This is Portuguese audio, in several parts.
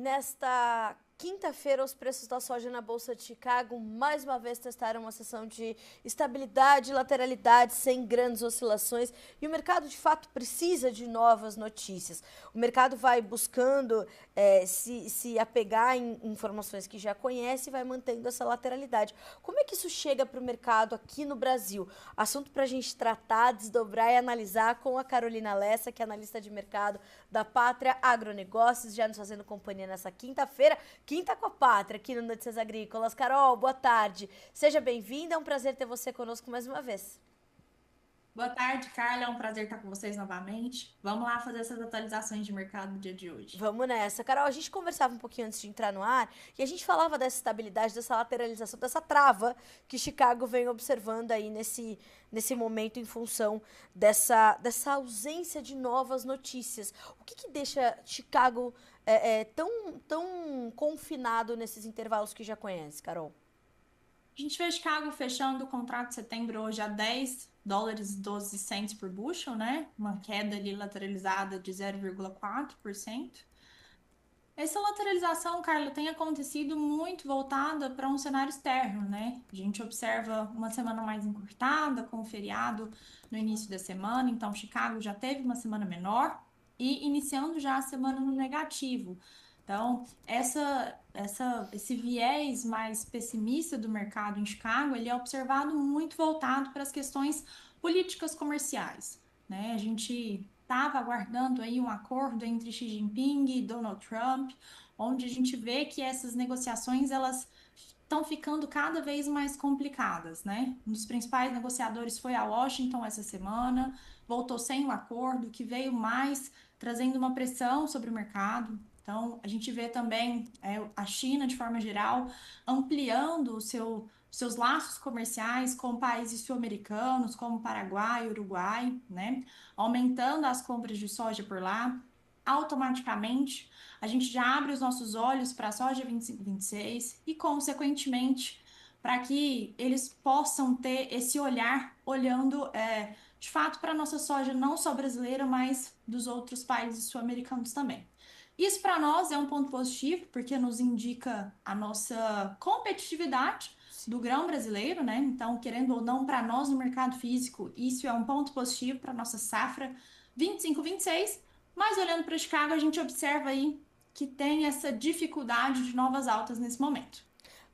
nesta quinta-feira, os preços da soja na Bolsa de Chicago mais uma vez testaram uma sessão de estabilidade e lateralidade sem grandes oscilações e o mercado de fato precisa de novas notícias. O mercado vai buscando se apegar em informações que já conhece e vai mantendo essa lateralidade. Como é que isso chega para o mercado aqui no Brasil? Assunto para a gente tratar, desdobrar e analisar com a Carolina Lessa, que é analista de mercado da Pátria Agronegócios, já nos fazendo companhia nessa quinta-feira. Quinta com a Pátria, aqui no Notícias Agrícolas. Carol, boa tarde. Seja bem-vinda, é um prazer ter você conosco mais uma vez. Boa tarde, Carla. É um prazer estar com vocês novamente. Vamos lá fazer essas atualizações de mercado do dia de hoje. Vamos nessa. Carol, a gente conversava um pouquinho antes de entrar no ar e a gente falava dessa estabilidade, dessa lateralização, dessa trava que Chicago vem observando aí nesse momento em função dessa ausência de novas notícias. O que deixa Chicago tão confinado nesses intervalos que já conhece, Carol? A gente vê Chicago fechando o contrato de setembro hoje a $10 e 12 cents por bushel, né? Uma queda ali lateralizada de 0,4%. Essa lateralização, Carla, tem acontecido muito voltada para um cenário externo, né? A gente observa uma semana mais encurtada, com o feriado no início da semana, então Chicago já teve uma semana menor e iniciando já a semana no negativo. Então, esse viés mais pessimista do mercado em Chicago, ele é observado muito voltado para as questões políticas comerciais, né? A gente estava aguardando aí um acordo entre Xi Jinping e Donald Trump, onde a gente vê que essas negociações elas estão ficando cada vez mais complicadas, né? Um dos principais negociadores foi a Washington essa semana, voltou sem um acordo, que veio mais trazendo uma pressão sobre o mercado. Então, a gente vê também a China, de forma geral, ampliando seus laços comerciais com países sul-americanos, como Paraguai, Uruguai, né? Aumentando as compras de soja por lá. Automaticamente, a gente já abre os nossos olhos para a soja 25, 26 e, consequentemente, para que eles possam ter esse olhar olhando de fato para a nossa soja, não só brasileira, mas dos outros países sul-americanos também. Isso para nós é um ponto positivo, porque nos indica a nossa competitividade do grão brasileiro, né? Então, querendo ou não, para nós no mercado físico, isso é um ponto positivo para a nossa safra 25, 26. Mas olhando para Chicago, a gente observa aí que tem essa dificuldade de novas altas nesse momento.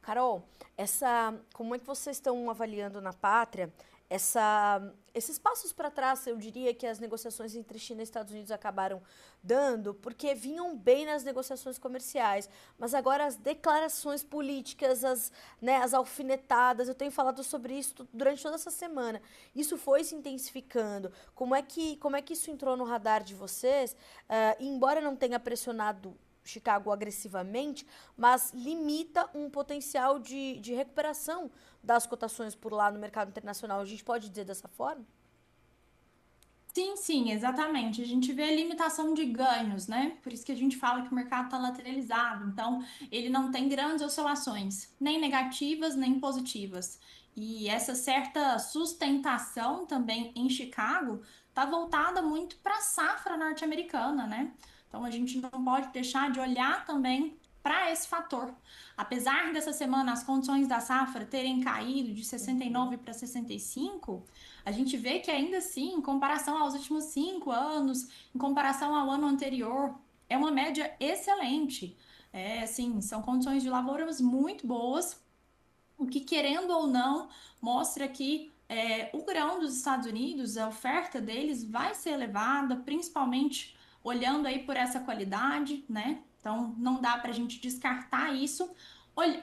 Carol, como é que vocês estão avaliando na Pátria esses passos para trás, eu diria que as negociações entre China e Estados Unidos acabaram dando, porque vinham bem nas negociações comerciais, mas agora as declarações políticas, as alfinetadas, eu tenho falado sobre isso durante toda essa semana. Isso foi se intensificando. Como é que isso entrou no radar de vocês? E embora não tenha pressionado Chicago agressivamente, mas limita um potencial de recuperação das cotações por lá no mercado internacional. A gente pode dizer dessa forma? Sim, sim, exatamente. A gente vê limitação de ganhos, né? Por isso que a gente fala que o mercado está lateralizado. Então, ele não tem grandes oscilações, nem negativas, nem positivas. E essa certa sustentação também em Chicago está voltada muito para a safra norte-americana, né? Então, a gente não pode deixar de olhar também para esse fator. Apesar dessa semana as condições da safra terem caído de 69 para 65, a gente vê que ainda assim, em comparação aos últimos 5 anos, em comparação ao ano anterior, é uma média excelente. É, assim, são condições de lavouras muito boas, o que, querendo ou não, mostra que o grão dos Estados Unidos, a oferta deles vai ser elevada, principalmente olhando aí por essa qualidade, né? Então, não dá para a gente descartar isso.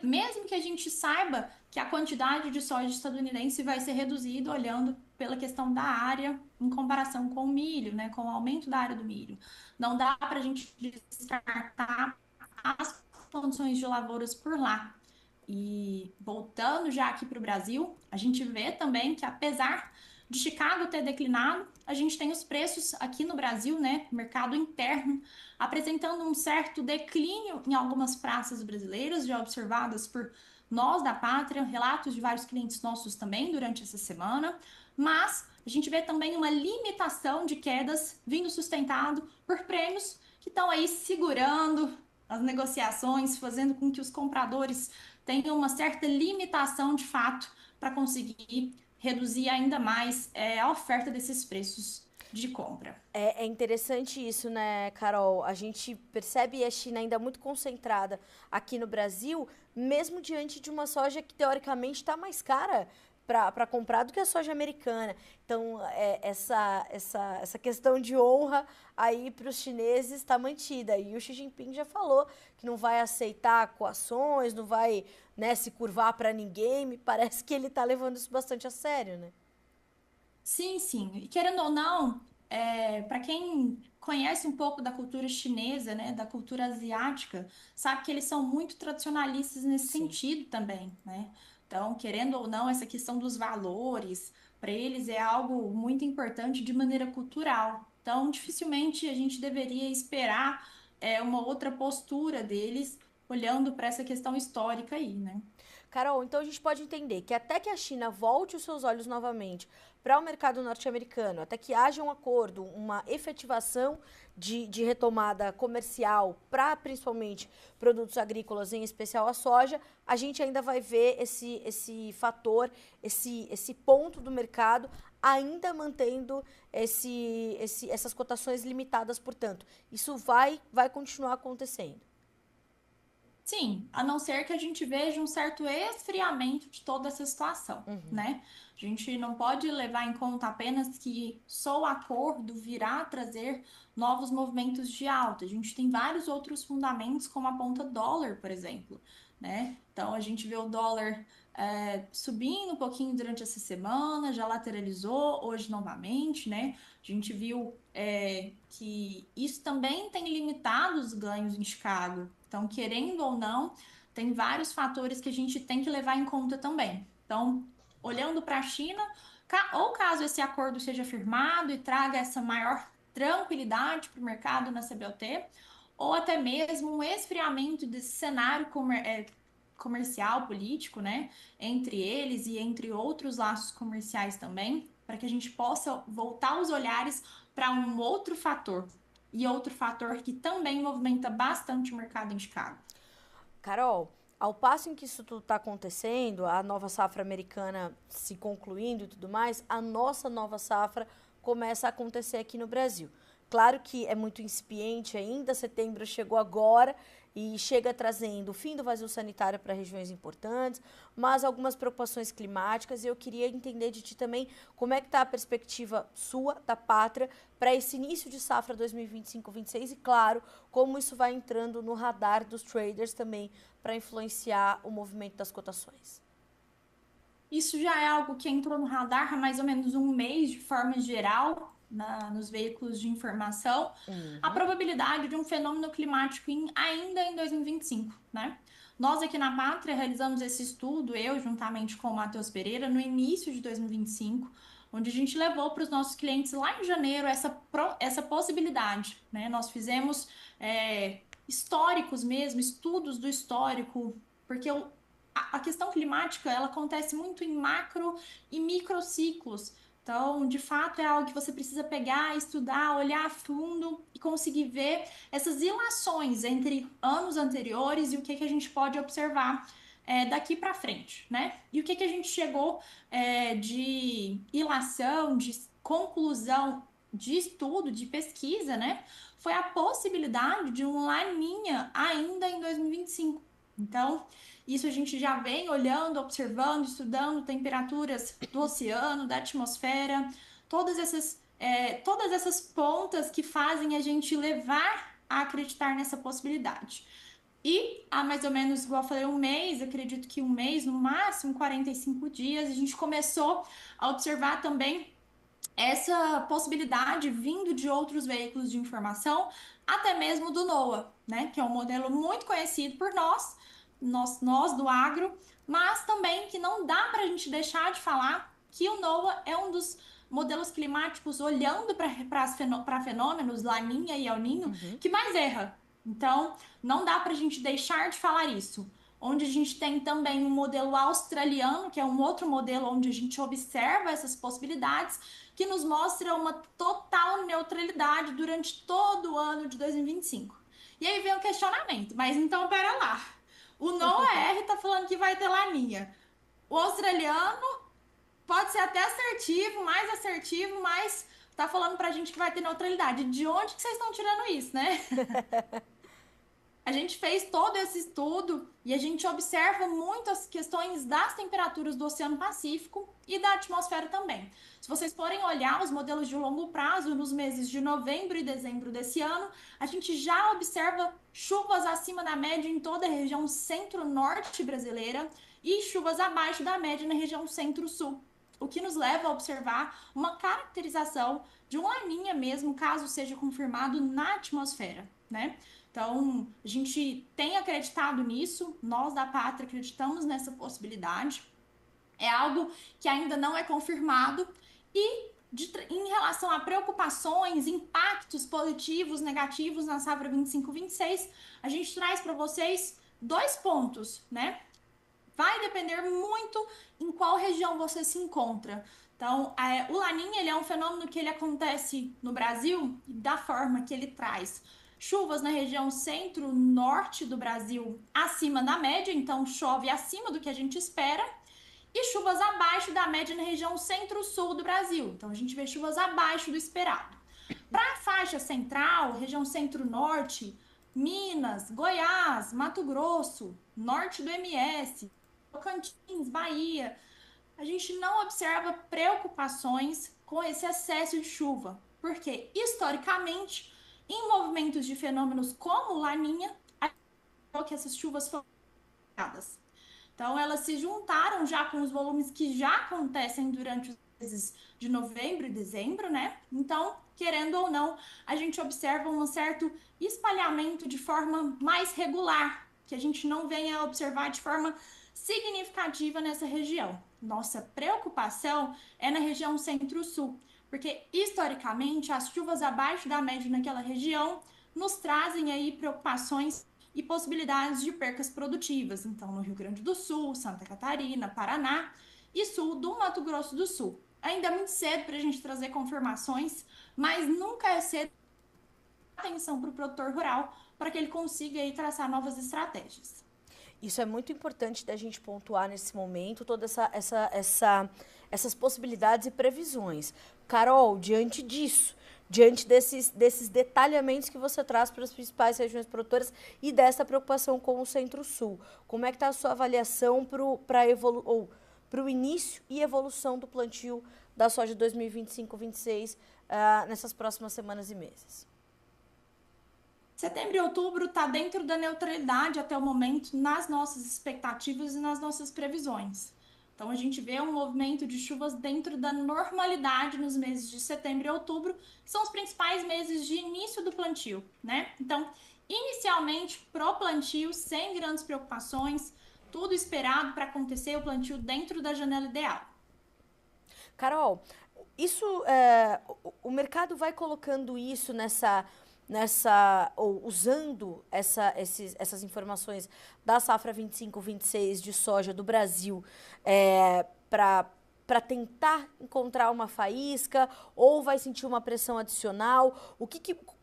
Mesmo que a gente saiba que a quantidade de soja estadunidense vai ser reduzida, olhando pela questão da área em comparação com o milho, né? Com o aumento da área do milho. Não dá para a gente descartar as condições de lavouras por lá. E voltando já aqui para o Brasil, a gente vê também que apesar de Chicago ter declinado, a gente tem os preços aqui no Brasil, né, mercado interno, apresentando um certo declínio em algumas praças brasileiras, já observadas por nós da Pátria, relatos de vários clientes nossos também durante essa semana, mas a gente vê também uma limitação de quedas vindo sustentado por prêmios que estão aí segurando as negociações, fazendo com que os compradores tenham uma certa limitação de fato para conseguir reduzir ainda mais a oferta desses preços de compra. É interessante isso, né, Carol? A gente percebe a China ainda muito concentrada aqui no Brasil, mesmo diante de uma soja que teoricamente está mais cara para comprar do que a soja americana. Então, essa questão de honra aí para os chineses está mantida. E o Xi Jinping já falou que não vai aceitar coações, não vai, né, se curvar para ninguém. Me parece que ele está levando isso bastante a sério, né? Sim, sim. E querendo ou não, para quem conhece um pouco da cultura chinesa, né, da cultura asiática, sabe que eles são muito tradicionalistas nesse Sim. sentido também, né? Então, querendo ou não, essa questão dos valores, para eles é algo muito importante de maneira cultural. Então, dificilmente a gente deveria esperar uma outra postura deles, olhando para essa questão histórica aí, né? Carol, então a gente pode entender que até que a China volte os seus olhos novamente para o mercado norte-americano, até que haja um acordo, uma efetivação de retomada comercial para principalmente produtos agrícolas, em especial a soja, a gente ainda vai ver esse fator, esse ponto do mercado ainda mantendo essas cotações limitadas, portanto. Isso vai continuar acontecendo. Sim, a não ser que a gente veja um certo esfriamento de toda essa situação, né? A gente não pode levar em conta apenas que só o acordo virá trazer novos movimentos de alta. A gente tem vários outros fundamentos, como a ponta dólar, por exemplo, né? Então a gente vê o dólar subindo um pouquinho durante essa semana, já lateralizou hoje novamente, né? A gente viu que isso também tem limitado os ganhos em Chicago. Então, querendo ou não, tem vários fatores que a gente tem que levar em conta também. Então, olhando para a China, ou caso esse acordo seja firmado e traga essa maior tranquilidade para o mercado na CBOT, ou até mesmo um esfriamento desse cenário comercial, político, né, entre eles e entre outros laços comerciais também, para que a gente possa voltar os olhares para um outro fator. E outro fator que também movimenta bastante o mercado em Chicago. Carol, ao passo em que isso tudo está acontecendo, a nova safra americana se concluindo e tudo mais, a nossa nova safra começa a acontecer aqui no Brasil. Claro que é muito incipiente ainda, setembro chegou agora e chega trazendo o fim do vazio sanitário para regiões importantes, mas algumas preocupações climáticas, e eu queria entender de ti também como é que está a perspectiva sua, da pátria, para esse início de safra 2025-26 e, claro, como isso vai entrando no radar dos traders também para influenciar o movimento das cotações. Isso já é algo que entrou no radar há mais ou menos um mês, de forma geral, nos veículos de informação, a probabilidade de um fenômeno climático ainda em 2025, né? Nós aqui na Pátria realizamos esse estudo, eu juntamente com o Matheus Pereira, no início de 2025, onde a gente levou para os nossos clientes lá em janeiro essa possibilidade, né? Nós fizemos históricos mesmo, estudos do histórico, porque a questão climática, ela acontece muito em macro e microciclos. Então, de fato, é algo que você precisa pegar, estudar, olhar a fundo e conseguir ver essas ilações entre anos anteriores e o que a gente pode observar daqui para frente, né? E o que a gente chegou de ilação, de conclusão de estudo, de pesquisa, né? Foi a possibilidade de um laninha ainda em 2025. Então, isso a gente já vem olhando, observando, estudando temperaturas do oceano, da atmosfera, todas essas pontas que fazem a gente levar a acreditar nessa possibilidade. E há mais ou menos, igual eu falei, um mês, acredito que um mês, no máximo 45 dias, a gente começou a observar também essa possibilidade vindo de outros veículos de informação, até mesmo do NOAA, né, que é um modelo muito conhecido por nós do agro, mas também que não dá para a gente deixar de falar que o NOAA é um dos modelos climáticos olhando para fenômenos Laninha e El Ninho que mais erra. Então, não dá para a gente deixar de falar isso. Onde a gente tem também um modelo australiano, que é um outro modelo onde a gente observa essas possibilidades, que nos mostra uma total neutralidade durante todo o ano de 2025. E aí vem o questionamento, mas então pera lá. O NOAR tá falando que vai ter laninha. O australiano pode ser até assertivo, mas tá falando pra gente que vai ter neutralidade. De onde que vocês estão tirando isso, né? A gente fez todo esse estudo e a gente observa muitas questões das temperaturas do Oceano Pacífico e da atmosfera também. Se vocês forem olhar os modelos de longo prazo nos meses de novembro e dezembro desse ano, a gente já observa chuvas acima da média em toda a região centro-norte brasileira e chuvas abaixo da média na região centro-sul. O que nos leva a observar uma caracterização de uma laninha mesmo, caso seja confirmado na atmosfera, né? Então, a gente tem acreditado nisso, nós da Pátria acreditamos nessa possibilidade. É algo que ainda não é confirmado. E em relação a preocupações, impactos positivos, negativos na safra 25-26, a gente traz para vocês 2 pontos, né? Vai depender muito em qual região você se encontra. Então, o Laninha ele é um fenômeno que ele acontece no Brasil da forma que ele traz chuvas na região centro-norte do Brasil acima da média, então chove acima do que a gente espera, e chuvas abaixo da média na região centro-sul do Brasil. Então, a gente vê chuvas abaixo do esperado. Para a faixa central, região centro-norte, Minas, Goiás, Mato Grosso, norte do MS, Tocantins, Bahia, a gente não observa preocupações com esse excesso de chuva, porque historicamente, em movimentos de fenômenos como Laninha, que essas chuvas foram dadas. Então, elas se juntaram já com os volumes que já acontecem durante os meses de novembro e dezembro, né? Então, querendo ou não, a gente observa um certo espalhamento de forma mais regular, que a gente não venha a observar de forma significativa nessa região. Nossa preocupação é na região centro-sul, porque historicamente as chuvas abaixo da média naquela região nos trazem aí preocupações e possibilidades de percas produtivas. Então, no Rio Grande do Sul, Santa Catarina, Paraná e sul do Mato Grosso do Sul. Ainda é muito cedo para a gente trazer confirmações, mas nunca é cedo atenção para o produtor rural para que ele consiga aí traçar novas estratégias. Isso é muito importante da gente pontuar nesse momento, todas essas possibilidades e previsões. Carol, diante disso, diante desses detalhamentos que você traz para as principais regiões produtoras e dessa preocupação com o Centro-Sul, como é que está a sua avaliação para o início e evolução do plantio da soja 2025-26 nessas próximas semanas e meses? Setembro e outubro está dentro da neutralidade até o momento nas nossas expectativas e nas nossas previsões. Então, a gente vê um movimento de chuvas dentro da normalidade nos meses de setembro e outubro, que são os principais meses de início do plantio, né? Então, inicialmente, pro plantio, sem grandes preocupações, tudo esperado para acontecer o plantio dentro da janela ideal. Carol, isso, o mercado vai colocando isso ou usando essas informações da safra 25-26 de soja do Brasil para tentar encontrar uma faísca, ou vai sentir uma pressão adicional?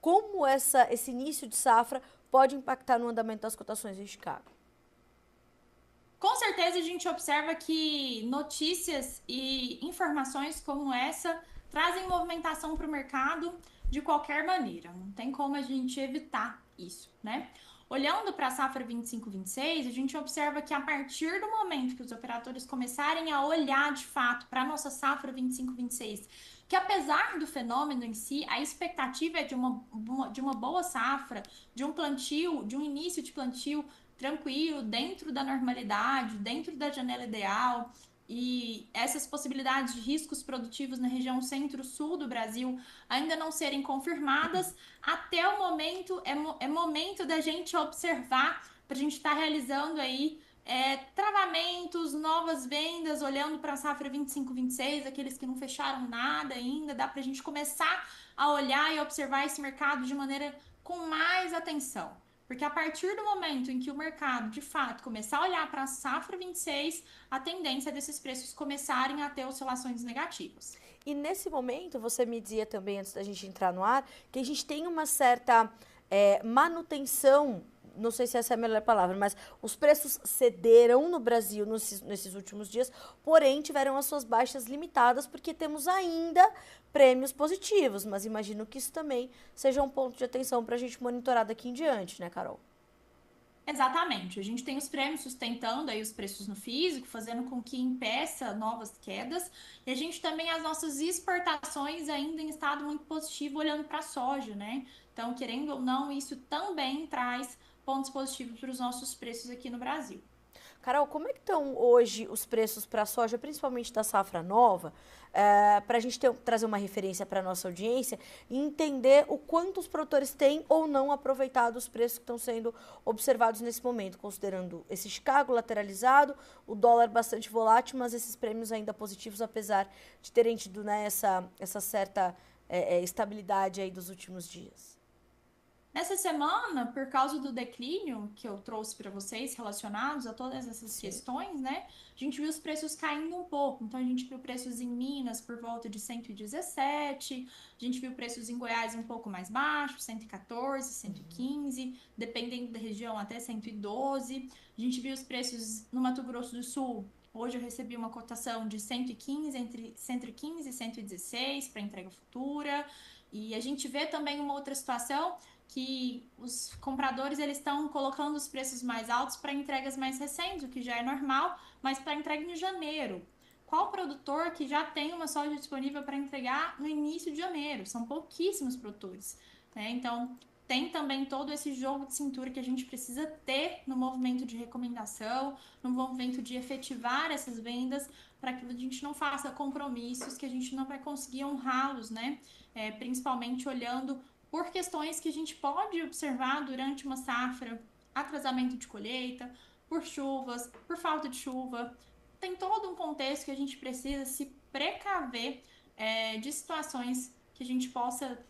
Como esse início de safra pode impactar no andamento das cotações em Chicago? Com certeza a gente observa que notícias e informações como essa trazem movimentação para o mercado de qualquer maneira. Não tem como a gente evitar isso, né? Olhando para a safra 25-26, a gente observa que a partir do momento que os operadores começarem a olhar de fato para a nossa safra 25-26, que apesar do fenômeno em si, a expectativa é de uma boa safra, de um plantio, de um início de plantio tranquilo, dentro da normalidade, dentro da janela ideal, e essas possibilidades de riscos produtivos na região centro-sul do Brasil ainda não serem confirmadas, até o momento é momento da gente observar, para a gente estar realizando aí travamentos, novas vendas, olhando para a safra 25-26, aqueles que não fecharam nada ainda, dá para a gente começar a olhar e observar esse mercado de maneira com mais atenção. Porque a partir do momento em que o mercado, de fato, começar a olhar para a safra 26, a tendência é desses preços começarem a ter oscilações negativas. E nesse momento, você me dizia também, antes da gente entrar no ar, que a gente tem uma certa manutenção, não sei se essa é a melhor palavra, mas os preços cederam no Brasil nesses últimos dias, porém tiveram as suas baixas limitadas, porque temos ainda prêmios positivos, mas imagino que isso também seja um ponto de atenção para a gente monitorar daqui em diante, né, Carol? Exatamente. A gente tem os prêmios sustentando aí os preços no físico, fazendo com que impeça novas quedas. E a gente também as nossas exportações ainda em estado muito positivo, olhando para a soja, né? Então, querendo ou não, isso também traz pontos positivos para os nossos preços aqui no Brasil. Carol, como é que estão hoje os preços para a soja, principalmente da safra nova, para a gente trazer uma referência para a nossa audiência e entender o quanto os produtores têm ou não aproveitado os preços que estão sendo observados nesse momento, considerando esse Chicago lateralizado, o dólar bastante volátil, mas esses prêmios ainda positivos, apesar de terem tido, né, essa certa estabilidade aí dos últimos dias. Nessa semana, por causa do declínio que eu trouxe para vocês relacionados a todas essas Sim. questões, né? A gente viu os preços caindo um pouco. Então, a gente viu preços em Minas por volta de 117, a gente viu preços em Goiás um pouco mais baixos, 114, 115, dependendo da região, até 112. A gente viu os preços no Mato Grosso do Sul. Hoje eu recebi uma cotação de 115, entre 115 e 116 para entrega futura. E a gente vê também uma outra situação que os compradores eles estão colocando os preços mais altos para entregas mais recentes, o que já é normal, mas para entrega em janeiro. Qual produtor que já tem uma soja disponível para entregar no início de janeiro? São pouquíssimos produtores, né? Então, tem também todo esse jogo de cintura que a gente precisa ter no movimento de recomendação, no movimento de efetivar essas vendas, para que a gente não faça compromissos que a gente não vai conseguir honrá-los, né? Principalmente olhando por questões que a gente pode observar durante uma safra, atrasamento de colheita, por chuvas, por falta de chuva. Tem todo um contexto que a gente precisa se precaver de situações que a gente possa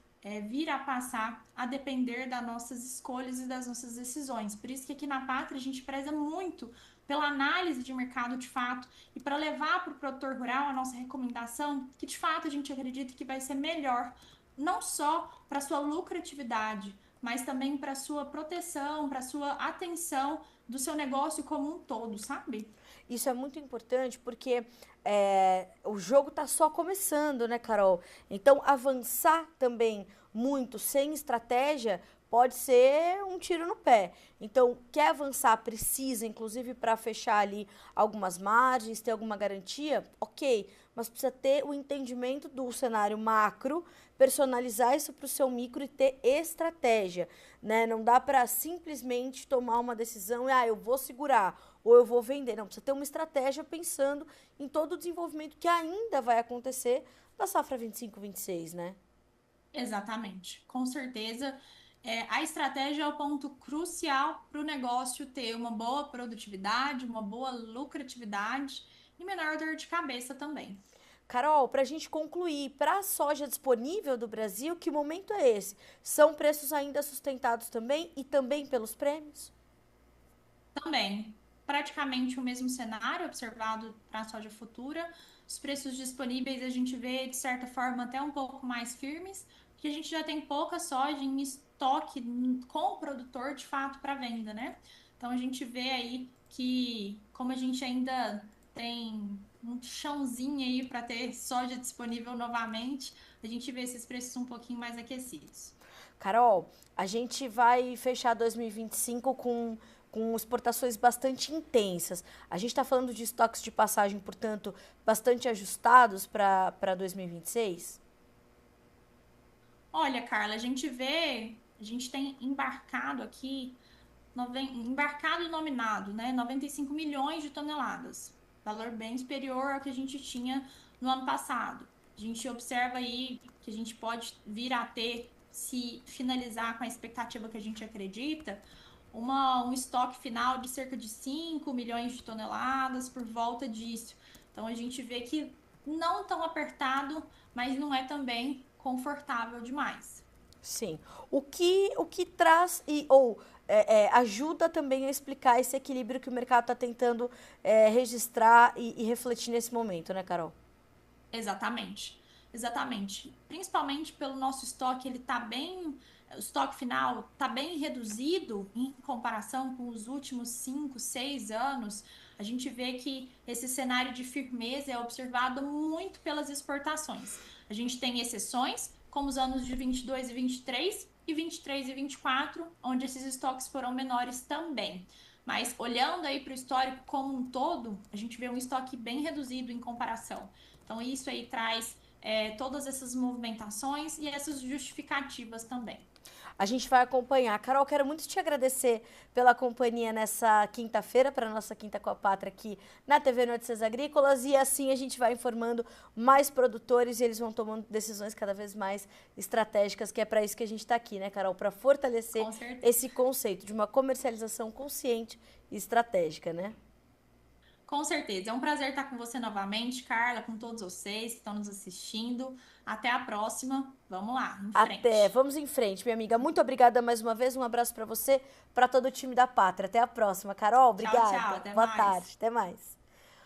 vir a passar a depender das nossas escolhas e das nossas decisões. Por isso que aqui na Pátria a gente preza muito pela análise de mercado de fato e para levar para o produtor rural a nossa recomendação que de fato a gente acredita que vai ser melhor não só para sua lucratividade, mas também para sua proteção, para sua atenção do seu negócio como um todo, sabe? Isso é muito importante porque o jogo está só começando, né, Carol? Então, avançar também muito sem estratégia pode ser um tiro no pé. Então, quer avançar, precisa, inclusive para fechar ali algumas margens, ter alguma garantia, ok, mas precisa ter o entendimento do cenário macro, personalizar isso para o seu micro e ter estratégia, né? Não dá para simplesmente tomar uma decisão e, eu vou segurar ou eu vou vender. Não, precisa ter uma estratégia pensando em todo o desenvolvimento que ainda vai acontecer da safra 25-26, né? Exatamente, com certeza. A estratégia é o ponto crucial para o negócio ter uma boa produtividade, uma boa lucratividade e menor dor de cabeça também. Carol, para a gente concluir, para a soja disponível do Brasil, que momento é esse? São preços ainda sustentados também e também pelos prêmios? Também, praticamente o mesmo cenário observado para a soja futura. Os preços disponíveis a gente vê, de certa forma, até um pouco mais firmes, porque a gente já tem pouca soja em estoque com o produtor, de fato, para venda, né? Então, a gente vê aí que, como a gente ainda tem um chãozinho aí para ter soja disponível novamente, a gente vê esses preços um pouquinho mais aquecidos. Carol, a gente vai fechar 2025 com exportações bastante intensas. A gente está falando de estoques de passagem, portanto, bastante ajustados para 2026? Olha, Carla, a gente tem embarcado aqui, embarcado e nominado, né? 95 milhões de toneladas, valor bem superior ao que a gente tinha no ano passado. A gente observa aí que a gente pode vir a ter, se finalizar com a expectativa que a gente acredita, um estoque final de cerca de 5 milhões de toneladas por volta disso. Então a gente vê que não tão apertado, mas não é também confortável demais. Sim. O que traz ajuda também a explicar esse equilíbrio que o mercado está tentando registrar e refletir nesse momento, né, Carol? Exatamente. Exatamente. Principalmente pelo nosso estoque, ele está bem o estoque final está bem reduzido em comparação com os últimos 5, 6 anos, a gente vê que esse cenário de firmeza é observado muito pelas exportações. A gente tem exceções, como os anos de 22 e 23, e 23 e 24, onde esses estoques foram menores também. Mas olhando aí para o histórico como um todo, a gente vê um estoque bem reduzido em comparação. Então, isso aí traz todas essas movimentações e essas justificativas também. A gente vai acompanhar. Carol, quero muito te agradecer pela companhia nessa quinta-feira, para a nossa Quinta com a Pátria aqui na TV Notícias Agrícolas. E assim a gente vai informando mais produtores e eles vão tomando decisões cada vez mais estratégicas, que é para isso que a gente está aqui, né, Carol? Para fortalecer esse conceito de uma comercialização consciente e estratégica, né? Com certeza. É um prazer estar com você novamente, Carla, com todos vocês que estão nos assistindo. Até a próxima. Vamos lá, em Até. frente. Vamos em frente, minha amiga. Muito obrigada mais uma vez. Um abraço para você, para todo o time da Pátria. Até a próxima. Carol, Tchau, tchau. obrigada. Até Boa mais. tarde. Até mais.